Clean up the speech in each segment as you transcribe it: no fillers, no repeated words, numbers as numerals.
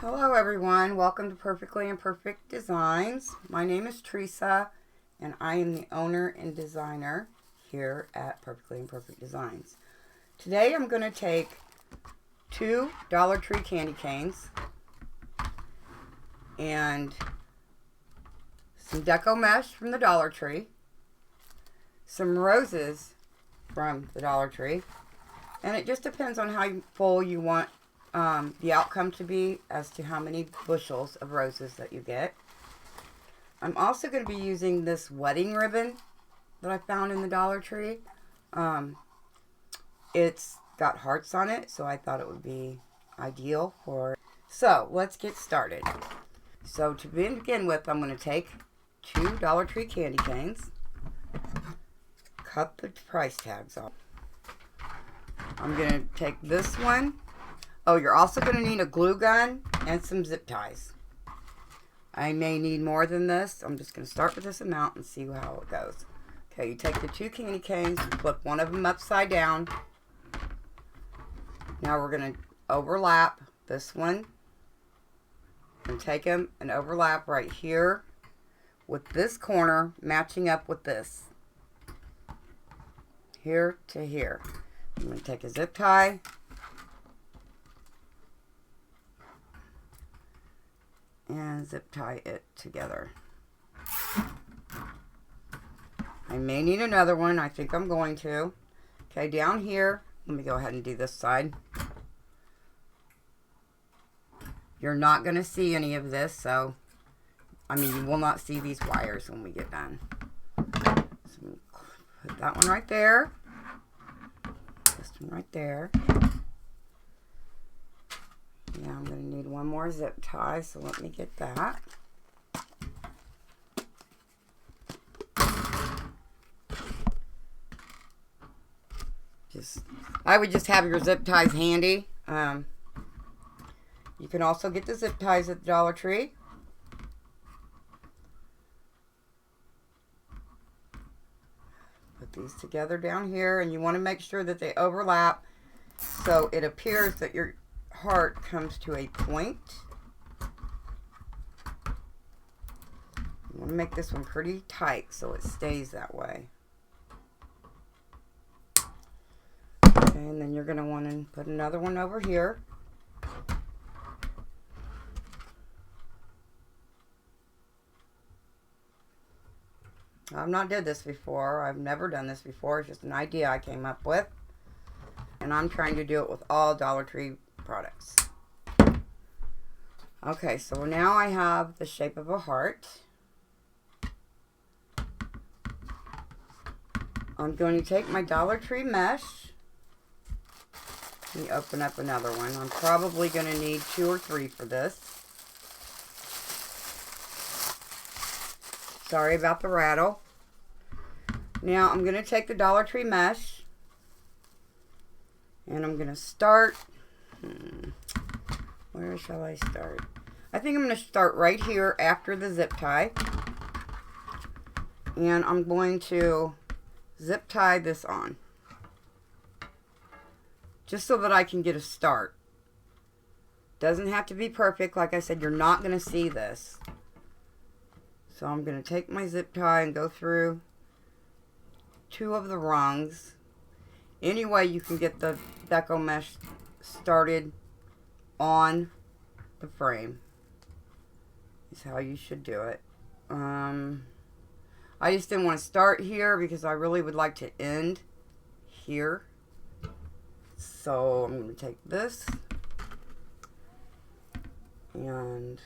Hello everyone, welcome to Perfectly Imperfect Designs. My name is Teresa and I am the owner and designer here at Perfectly Imperfect Designs. Today I'm going to take two Dollar Tree candy canes and some deco mesh from the Dollar Tree, some roses from the Dollar Tree, and it just depends on how full you want the outcome to be as to how many bushels of roses that you get. I'm also going to be using this wedding ribbon that I found in the Dollar Tree. It's got hearts on it, so I thought it would be ideal for. So let's get started. So to begin with, I'm going to take two Dollar Tree candy canes, cut the price tags off. I'm going to take this one. Oh, you're also going to need a glue gun and some zip ties. I may need more than this. I'm just going to start with this amount and see how it goes. Okay, you take the two candy canes, flip one of them upside down. Now we're going to overlap this one. And take them and overlap right here with this corner matching up with this. Here to here. I'm going to take a zip tie. And zip tie it together. I may need another one. I think I'm going to. Okay, down here, let me go ahead and do this side. You're not going to see any of this, so, you will not see these wires when we get done. So put that one right there. This one right there. Yeah, I'm going to need one more zip tie, so let me get that. I would just have your zip ties handy. You can also get the zip ties at the Dollar Tree. Put these together down here, and you want to make sure that they overlap so it appears that your heart comes to a point. You want to make this one pretty tight so it stays that way. Okay, and then you're going to want to put another one over here. I've not did this before. I've never done this before. It's just an idea I came up with. And I'm trying to do it with all Dollar Tree products. Okay, so now I have the shape of a heart. I'm going to take my Dollar Tree mesh. Let me open up another one. I'm probably going to need 2 or 3 for this. Sorry about the rattle. Now I'm going to take the Dollar Tree mesh and I'm going to start. Where shall I start? I think I'm going to start right here after the zip tie. And I'm going to zip tie this on. Just so that I can get a start. Doesn't have to be perfect. Like I said, you're not going to see this. So I'm going to take my zip tie and go through 2 of the rungs. Anyway, you can get the deco mesh started on the frame is how you should do it. I just didn't want to start here because I really would like to end here. So I'm going to take this and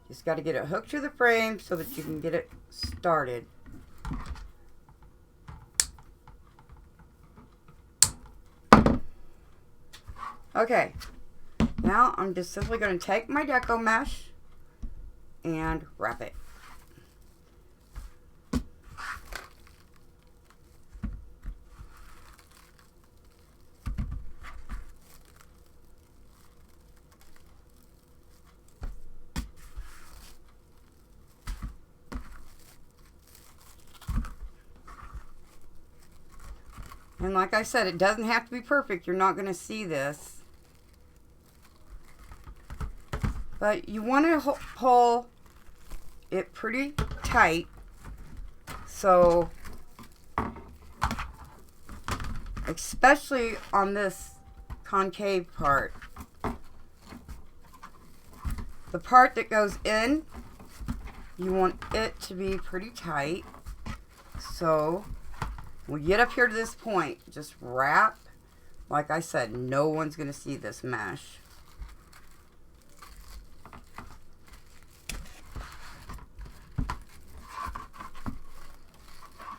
just got to get it hooked to the frame so that you can get it started. Okay, now I'm just simply going to take my deco mesh and wrap it. And like I said, it doesn't have to be perfect. You're not going to see this. But you want to pull it pretty tight, so especially on this concave part. The part that goes in, you want it to be pretty tight. So when we get up here to this point, just wrap. Like I said, no one's going to see this mesh.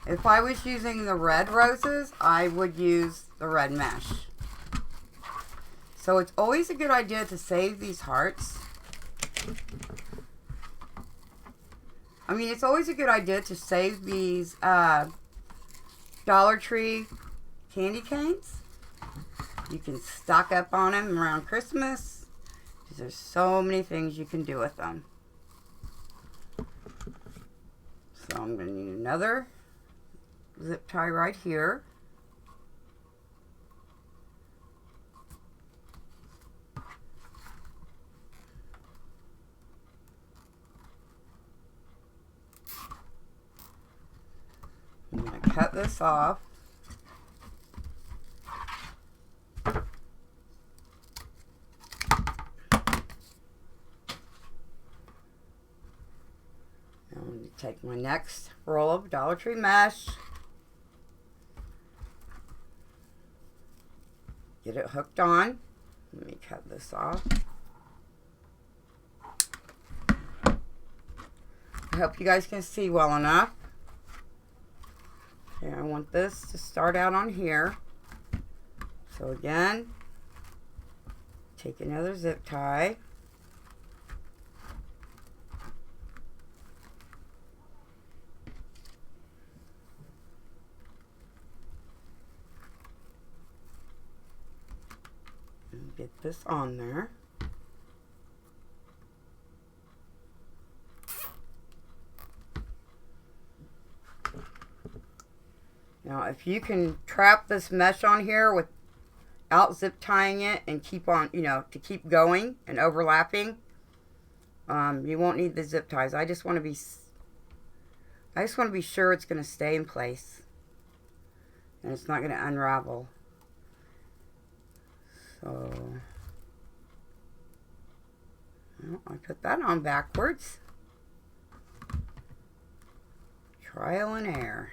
If I was using the red roses, I would use the red mesh. So it's always a good idea to save these hearts. I mean, it's always a good idea to save these Dollar Tree candy canes. You can stock up on them around Christmas, because there's so many things you can do with them. So I'm going to need another zip tie right here. I'm going to cut this off. I'm going to take my next roll of Dollar Tree mesh. Get it hooked on. Let me cut this off. I hope you guys can see well enough. Okay, I want this to start out on here. So again, take another zip tie. And get this on there. Now, if you can trap this mesh on here without zip tying it and keep on, to keep going and overlapping, you won't need the zip ties. I just want to be sure it's going to stay in place and it's not going to unravel. So, well, I put that on backwards. Trial and error.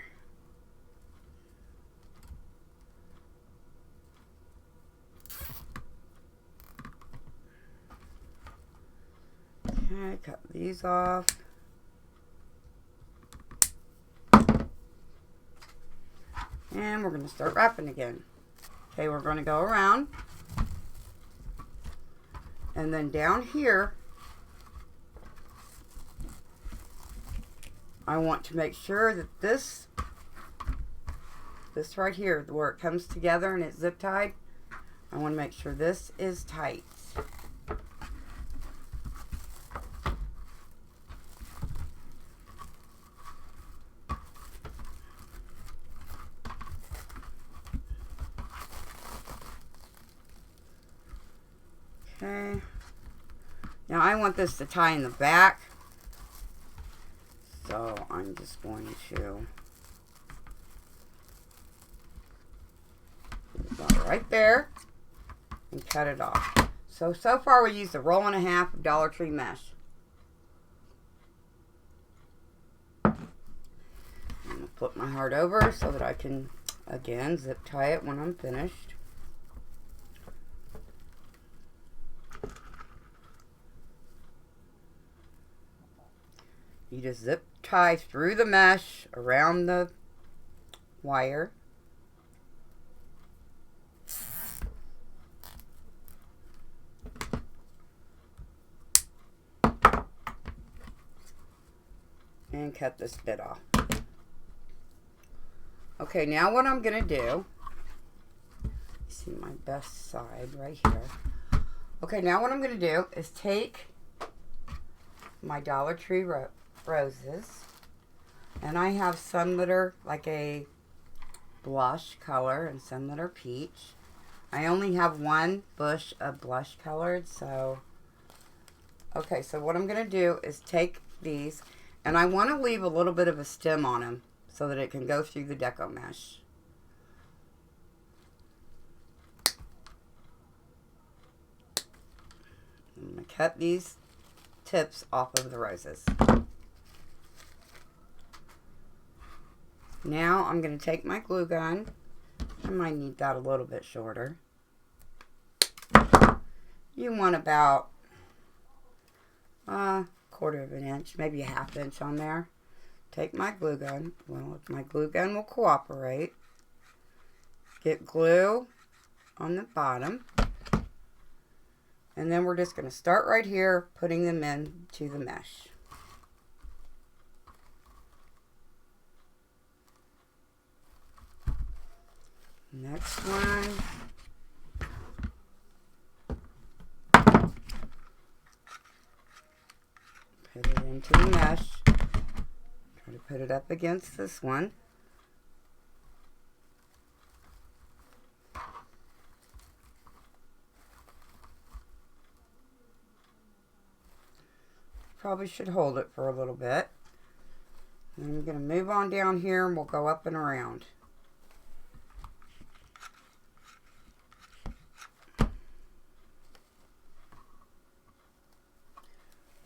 Okay, cut these off. And we're going to start wrapping again. Okay, we're going to go around. And then down here, I want to make sure that this right here, where it comes together and it's zip tied, I want to make sure this is tight. Okay. Now I want this to tie in the back. So I'm just going to put it right there and cut it off. So far we used a roll and a half of Dollar Tree mesh. I'm going to flip my heart over so that I can, again, zip tie it when I'm finished. You just zip tie through the mesh around the wire. And cut this bit off. Okay, now what I'm going to do, see my best side right here. Okay, now what I'm going to do is take my Dollar Tree roses, and I have some that are like a blush color and some that are peach. I only have one bush of blush colored, so Okay, so what I'm going to do is take these, and I want to leave a little bit of a stem on them so that it can go through the deco mesh. I'm going to cut these tips off of the roses. Now I'm going to take my glue gun. I might need that a little bit shorter. You want about a quarter of an inch, maybe a half inch on there. Take my glue gun. Well, if my glue gun will cooperate. Get glue on the bottom. And then we're just going to start right here, putting them into the mesh. Next one. Put it into the mesh. Try to put it up against this one. Probably should hold it for a little bit. And I'm going to move on down here and we'll go up and around.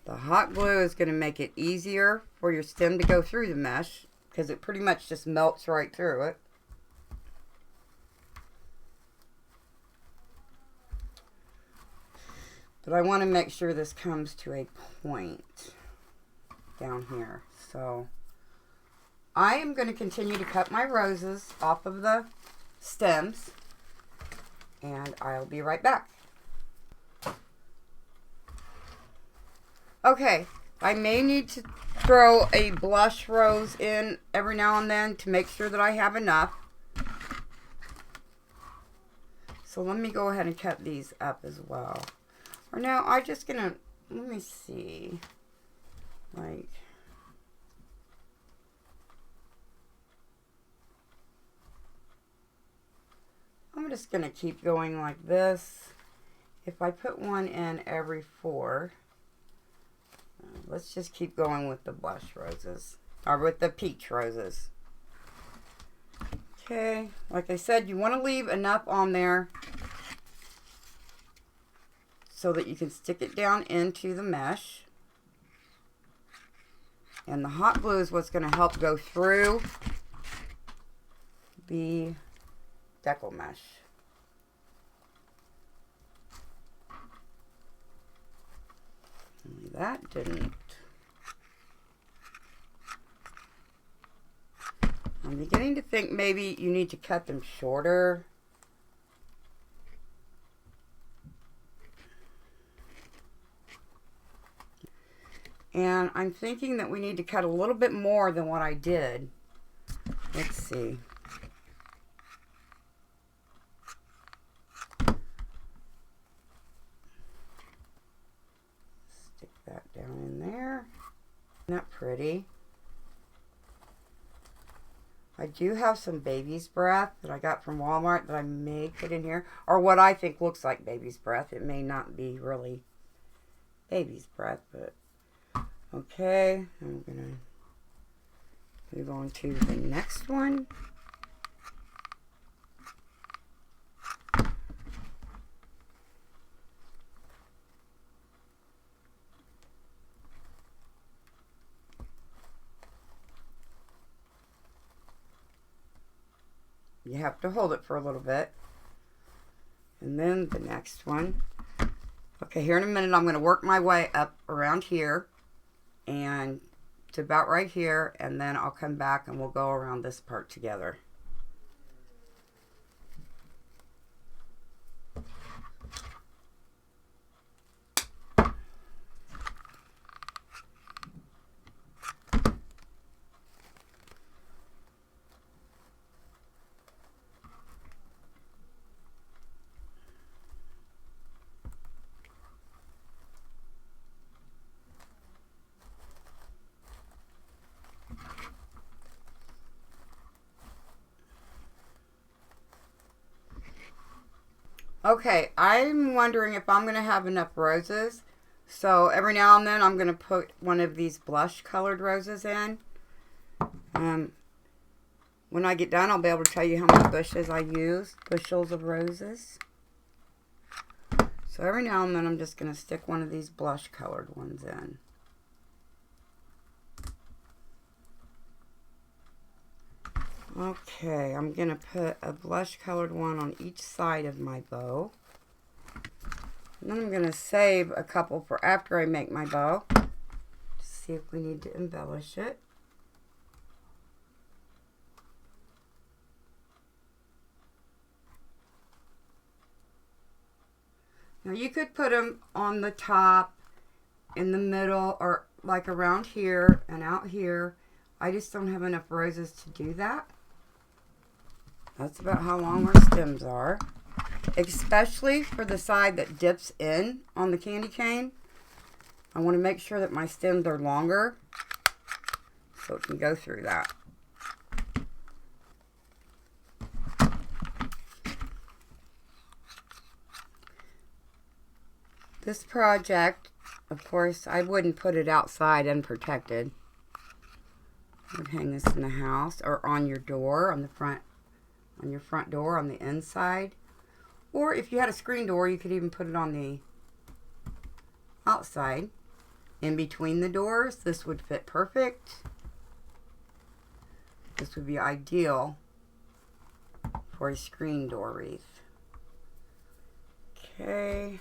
The hot glue is going to make it easier for your stem to go through the mesh because it pretty much just melts right through it. But I want to make sure this comes to a point down here. So I am going to continue to cut my roses off of the stems, and I'll be right back. Okay, I may need to throw a blush rose in every now and then to make sure that I have enough. So let me go ahead and cut these up as well. Or now I'm just gonna, let me see, like, I'm just gonna keep going like this. If I put one in every 4, let's just keep going with the blush roses, or with the peach roses. Okay, like I said, you want to leave enough on there so that you can stick it down into the mesh. And the hot glue is what's going to help go through the deco mesh. Only that didn't. I'm beginning to think maybe you need to cut them shorter. And I'm thinking that we need to cut a little bit more than what I did. Let's see. Stick that down in there. Isn't that pretty? I do have some baby's breath that I got from Walmart that I may put in here. Or what I think looks like baby's breath. It may not be really baby's breath, but okay. I'm going to move on to the next one. You have to hold it for a little bit. And then the next one. Okay, here in a minute I'm going to work my way up around here and to about right here, and then I'll come back and we'll go around this part together. Okay, I'm wondering if I'm going to have enough roses So every now and then I'm going to put one of these blush colored roses in. When I get done, I'll be able to tell you how many bushes I use, bushels of roses. So every now and then I'm just going to stick one of these blush colored ones in. Okay, I'm going to put a blush colored one on each side of my bow. And then I'm going to save a couple for after I make my bow, to see if we need to embellish it. Now you could put them on the top, in the middle, or like around here and out here. I just don't have enough roses to do that. That's about how long our stems are. Especially for the side that dips in on the candy cane. I want to make sure that my stems are longer so it can go through that. This project, of course, I wouldn't put it outside unprotected. I would hang this in the house or on your door, on your front door, on the inside. Or if you had a screen door, you could even put it on the outside. In between the doors, this would fit perfect. This would be ideal for a screen door wreath. Okay.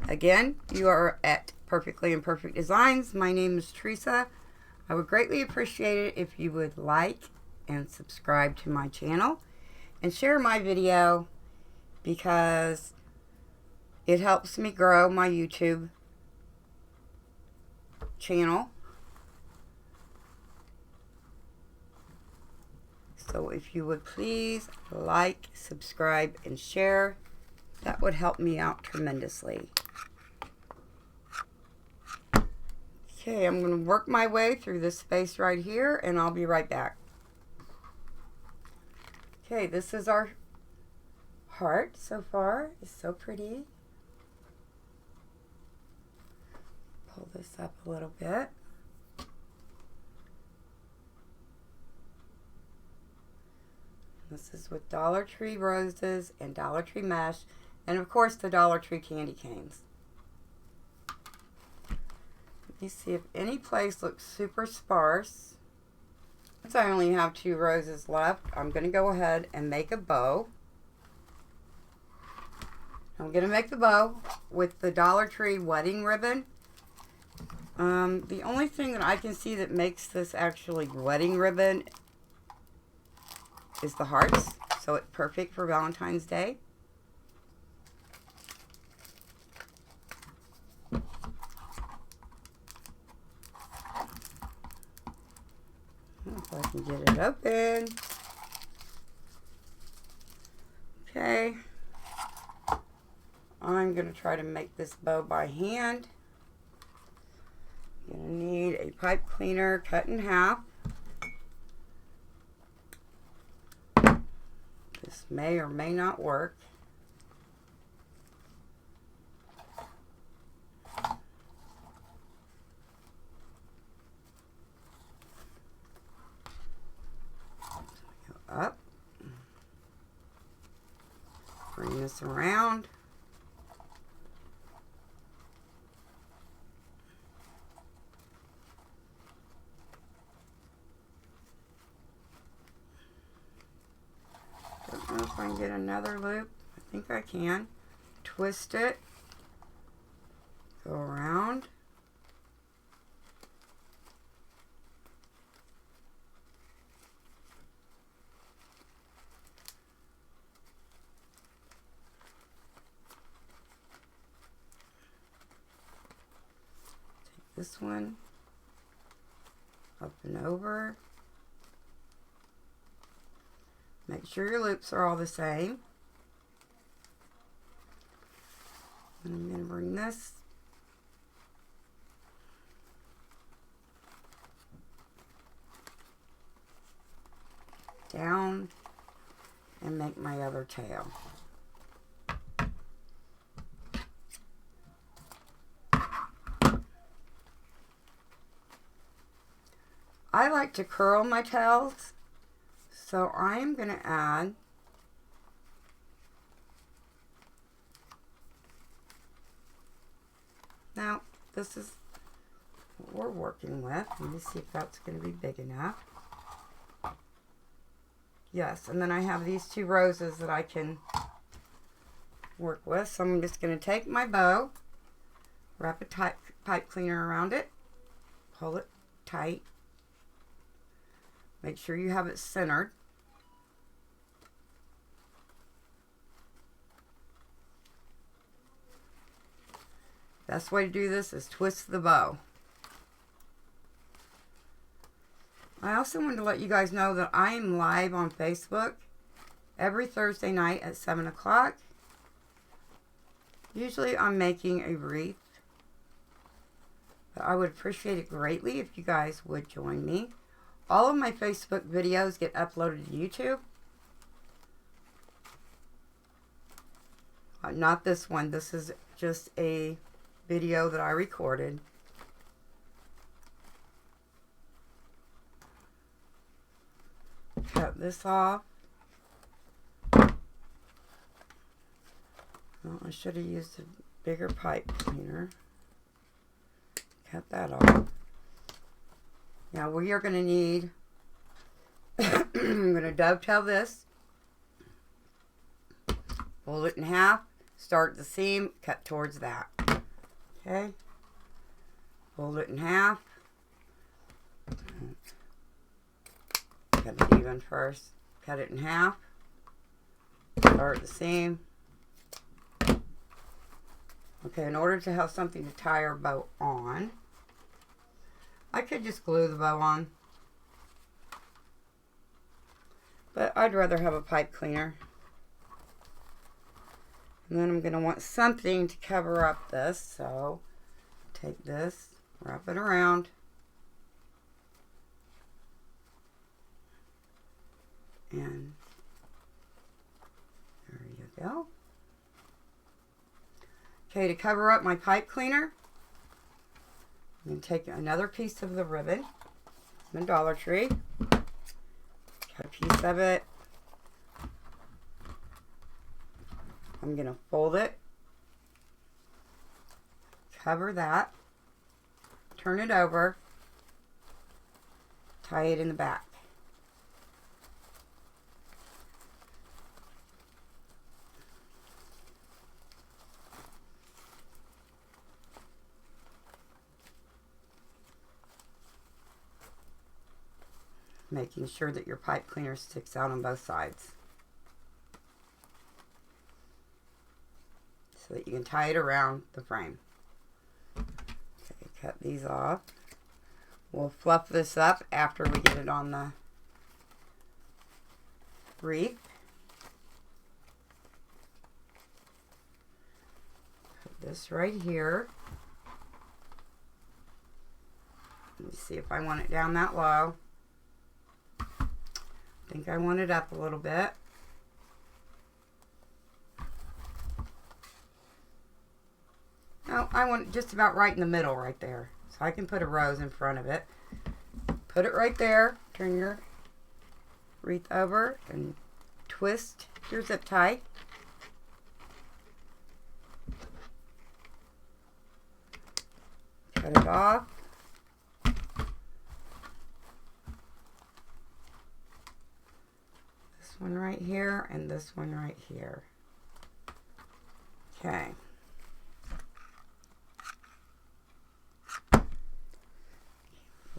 Again, you are at Perfectly Imperfect Designs. My name is Teresa. I would greatly appreciate it if you would like and subscribe to my channel and share my video, because it helps me grow my YouTube channel. So if you would please like, subscribe, and share, that would help me out tremendously. Okay, I'm going to work my way through this space right here, and I'll be right back. Okay, this is our heart so far. It's so pretty. Pull this up a little bit. This is with Dollar Tree roses and Dollar Tree mesh, and of course the Dollar Tree candy canes. Let me see if any place looks super sparse. Since I only have 2 roses left, I'm going to go ahead and make a bow. I'm going to make the bow with the Dollar Tree wedding ribbon. The only thing that I can see that makes this actually wedding ribbon is the hearts, so it's perfect for Valentine's Day. If I can get it open. Okay. I'm going to try to make this bow by hand. I'm going to need a pipe cleaner cut in half. This may or may not work. Go up. Bring this around. Don't know if I can get another loop. I think I can. Twist it. Go around. Take this one up and over. Make sure your loops are all the same. And I'm going to bring this down and make my other tail. I like to curl my tails, so I'm going to add now this is what we're working with. Let me see if that's going to be big enough. Yes, and then I have these 2 roses that I can work with. So I'm just going to take my bow, wrap a pipe cleaner around it, pull it tight. Make sure you have it centered. Best way to do this is twist the bow. I also wanted to let you guys know that I am live on Facebook every Thursday night at 7 o'clock. Usually I'm making a wreath. But I would appreciate it greatly if you guys would join me. All of my Facebook videos get uploaded to YouTube. Not this one. This is just a video that I recorded. Cut this off. Well, I should have used a bigger pipe cleaner. Cut that off. Now we are going to need, I'm going to dovetail this, fold it in half, start the seam, cut towards that. Okay, fold it in half, cut it even first, cut it in half, start the seam. Okay, in order to have something to tie our bow on, I could just glue the bow on, but I'd rather have a pipe cleaner. And then I'm going to want something to cover up this, so take this, wrap it around, and there you go. Okay, to cover up my pipe cleaner, I'm going to take another piece of the ribbon from the Dollar Tree, cut a piece of it. I'm going to fold it, cover that, turn it over, tie it in the back. Making sure that your pipe cleaner sticks out on both sides, so that you can tie it around the frame. Okay, cut these off. We'll fluff this up after we get it on the wreath. Put this right here. Let me see if I want it down that low. I think I want it up a little bit. No, I want it just about right in the middle right there. So I can put a rose in front of it. Put it right there. Turn your wreath over and twist your zip tie. Cut it off. One right here and this one right here. Okay.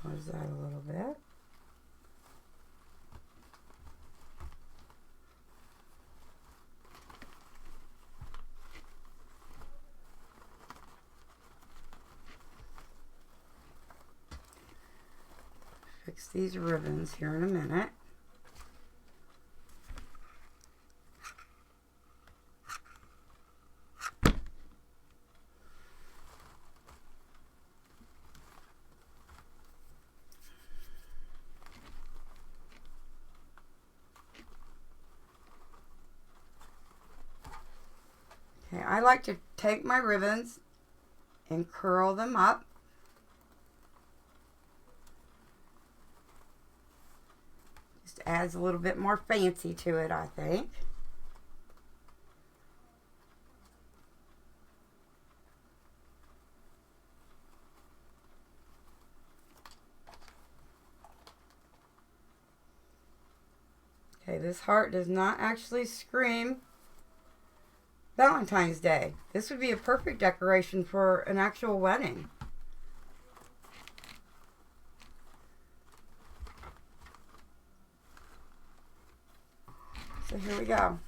Close that a little bit. Fix these ribbons here in a minute. I like to take my ribbons and curl them up. Just adds a little bit more fancy to it, I think. Okay, this heart does not actually scream Valentine's Day. This would be a perfect decoration for an actual wedding. So here we go.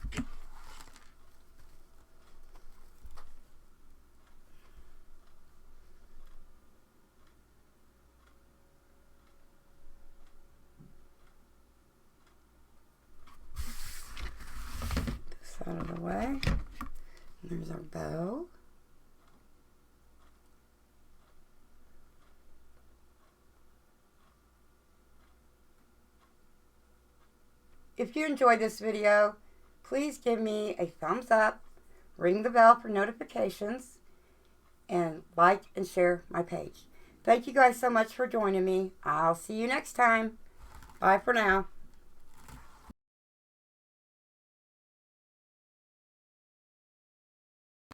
This out of the way. There's our bow. If you enjoyed this video, please give me a thumbs up, ring the bell for notifications, and like and share my page. Thank you guys so much for joining me. I'll see you next time. Bye for now.